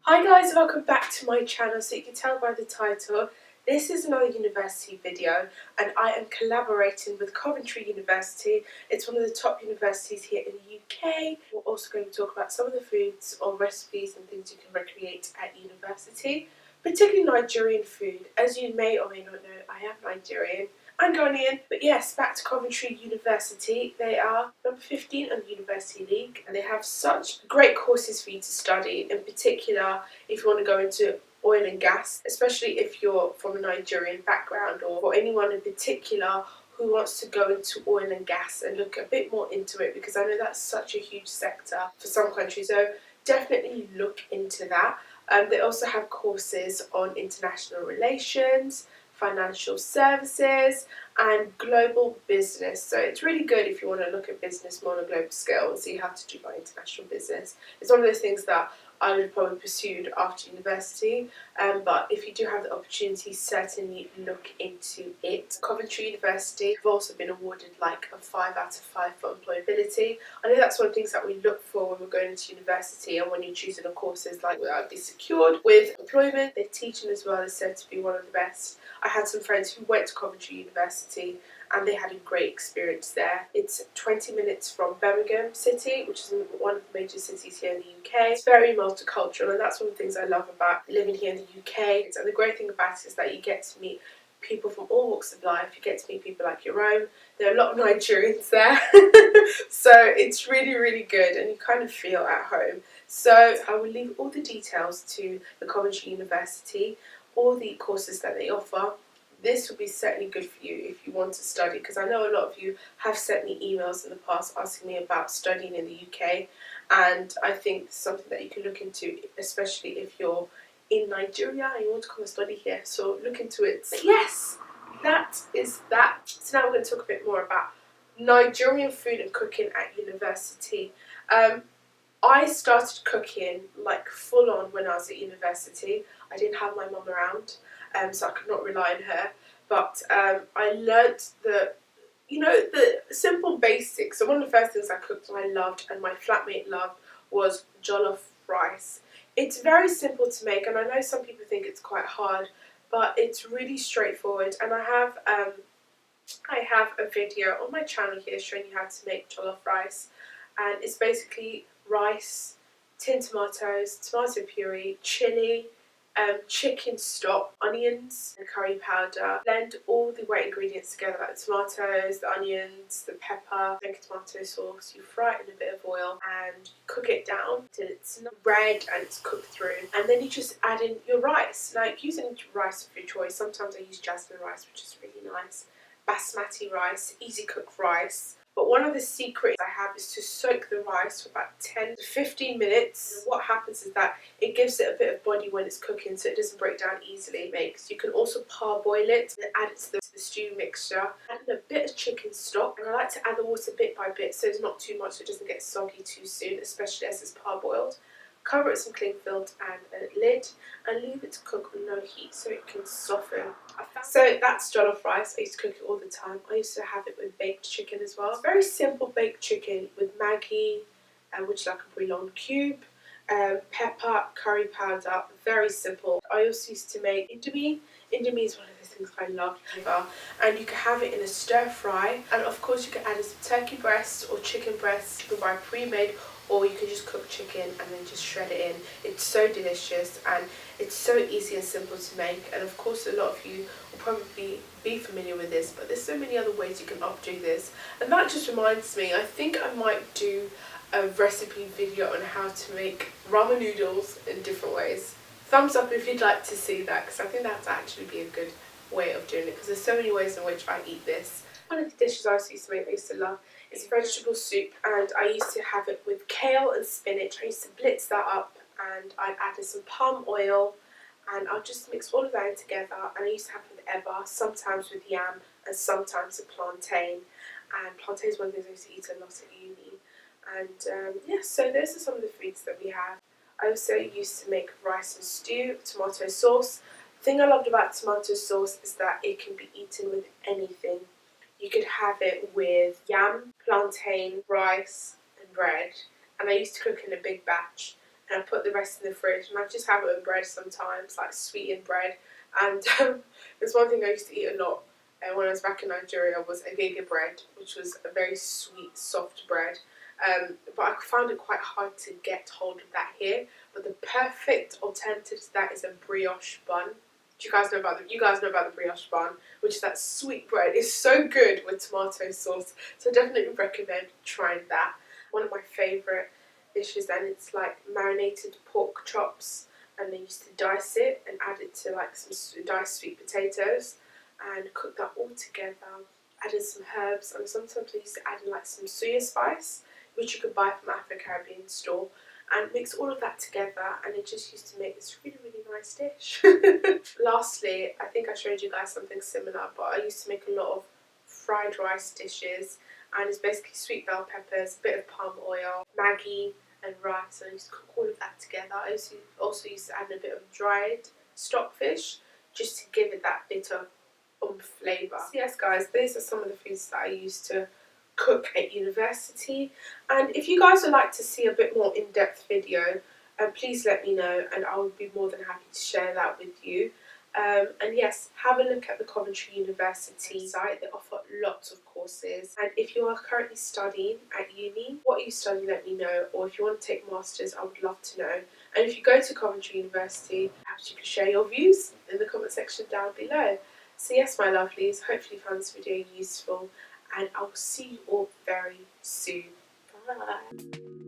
Hi guys, welcome back to my channel. So you can tell by the title, this is another university video and I am collaborating with Coventry University. It's one of the top universities here in the UK. We're also going to talk about some of the foods or recipes and things you can recreate at university, particularly Nigerian food. As you may or may not know, I am Nigerian. I'm Ghanaian, but yes, back to Coventry University. They are number 15 on the University League and they have such great courses for you to study, in particular if you want to go into oil and gas, especially if you're from a Nigerian background, or for anyone in particular who wants to go into oil and gas and look a bit more into it, because I know that's such a huge sector for some countries, so definitely look into that. They also have courses on international relations, financial services and global business, so it's really good if you want to look at business more on a global scale and see how to do like international business. It's one of those things that I would have probably pursued after university, but if you do have the opportunity, certainly look into it. Coventry University have also been awarded like a 5 out of 5 for employability. I know that's one of the things that we look for when we're going into university, and when you're choosing a courses like will be secured with employment. Their teaching as well is said to be one of the best. I had some friends who went to Coventry University and they had a great experience there. It's 20 minutes from Birmingham City, which is one of the major cities here in the UK. It's very multicultural, and that's one of the things I love about living here in the UK. And the great thing about it is that you get to meet people from all walks of life. You get to meet people like your own. There are a lot of Nigerians there, so it's really, really good and you kind of feel at home. So I will leave all the details to the Coventry University, all the courses that they offer. This will be certainly good for you if you want to study, because I know a lot of you have sent me emails in the past asking me about studying in the UK, and I think it's something that you can look into, especially if you're in Nigeria and you want to come and study here, so look into it. But yes, that is that. So now we're going to talk a bit more about Nigerian food and cooking at university. I started cooking like full on when I was at university. I didn't have my mum around, so I could not rely on her. But I learnt the simple basics. So one of the first things I cooked and I loved, and my flatmate loved, was jollof rice. It's very simple to make, and I know some people think it's quite hard, but it's really straightforward. And I have a video on my channel here showing you how to make jollof rice, and it's basically rice, tin tomatoes, tomato puree, chilli, chicken stock, onions and curry powder. Blend all the wet ingredients together, like the tomatoes, the onions, the pepper, then tomato sauce. You fry it in a bit of oil and cook it down till it's red and it's cooked through. And then you just add in your rice. Like, using rice of your choice. Sometimes I use jasmine rice, which is really nice. Basmati rice, easy cook rice. But one of the secrets I have is to soak the rice for about 10 to 15 minutes. What happens is that it gives it a bit of body when it's cooking, so it doesn't break down easily. You can also parboil it and add it to the stew mixture. Add in a bit of chicken stock, and I like to add the water bit by bit so it's not too much, so it doesn't get soggy too soon, especially as it's parboiled. Cover it with some cling film and a lid and leave it to cook on low heat so it can soften. So that's jollof rice. I used to cook it all the time. I used to have it with baked chicken as well. It's very simple baked chicken with Maggi, which is like a bouillon cube, pepper, curry powder. Very simple. I also used to make indomie. Indomie is one of the things I love ever, and you can have it in a stir fry, and of course you can add some turkey breasts or chicken breasts. You can buy pre-made, or you can just cook chicken and then just shred it in. It's so delicious and it's so easy and simple to make, and of course a lot of you will probably be familiar with this, but there's so many other ways you can updo this. And that just reminds me, I think I might do a recipe video on how to make ramen noodles in different ways. Thumbs up if you'd like to see that, because I think that'd actually be a good way of doing it, because there's so many ways in which I eat this. One of the dishes I used to make, I used to love, is a vegetable soup, and I used to have it with kale and spinach. I used to blitz that up, and I'd add some palm oil, and I'll just mix all of that in together. And I used to have it with eba, sometimes with yam, and sometimes with plantain. And plantain is one of the things I used to eat a lot at uni. And yeah, so those are some of the foods that we have. I also used to make rice and stew, tomato sauce. The thing I loved about tomato sauce is that it can be eaten with anything. You could have it with yam, plantain, rice and bread. And I used to cook in a big batch. and I put the rest in the fridge, and I just have it with bread sometimes, like sweetened bread. And there's one thing I used to eat a lot when I was back in Nigeria was agege bread, which was a very sweet, soft bread. But I found it quite hard to get hold of that here. But the perfect alternative to that is a brioche bun. Do you guys know about the brioche bun, which is that sweet bread. It's so good with tomato sauce. So I definitely recommend trying that. One of my favourite dishes, and it's like marinated pork chops, and they used to dice it and add it to like some diced sweet potatoes and cook that all together. Added some herbs, and sometimes I used to add in like some suya spice, which you could buy from African Caribbean store, and mix all of that together, and it just used to make this really, really nice dish. Lastly, I think I showed you guys something similar, but I used to make a lot of fried rice dishes, and it's basically sweet bell peppers, a bit of palm oil, Maggi and rice, and I used to cook all of that together. I also used to add a bit of dried stockfish, just to give it that bit of flavour. So yes guys, these are some of the foods that I used to cook at university, and if you guys would like to see a bit more in-depth video, please let me know and I would be more than happy to share that with you. And yes, have a look at the Coventry University site. They offer lots of courses, and if you are currently studying at uni, what you study, let me know, or if you want to take masters, I would love to know. And if you go to Coventry University, perhaps you can share your views in the comment section down below. So yes, my lovelies, hopefully you found this video useful, and I'll see you all very soon. Bye.